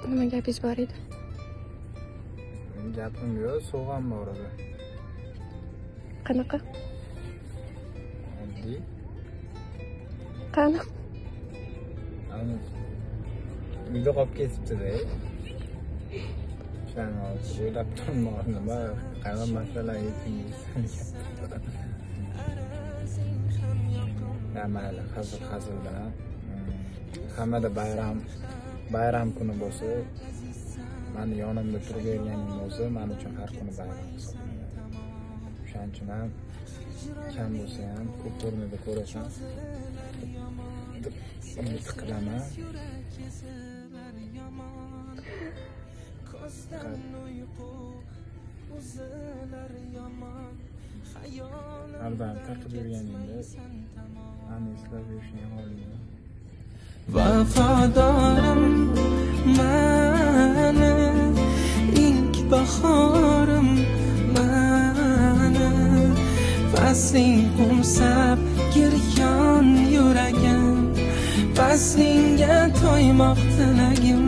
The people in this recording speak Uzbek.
Nima gapingiz bor edi? Gapim yo'q, sovg'am bor edi. Qanaqa? Oddiy. Qani? Ana uyda qolib ketibdi-da. Shani o'ylab turmoq nima, qanaqa masala aytingiz. Mayli, hazildan. Hammada bayram kuni bo'lsa, meni yonimda turganligingiz o'zi men uchun har kuni bayram hisoblanadi. Shuning uchun ham kam bo'lsa ham ko'p o'rnida ko'rasan. Umid qilaman. Albatta qilib yurganingda meni eslab yurishing holingda. Vafadorim mani, ilk bahorim mani, fasling qo'msab giryon yuragim, faslingga to'ymoq tilagim.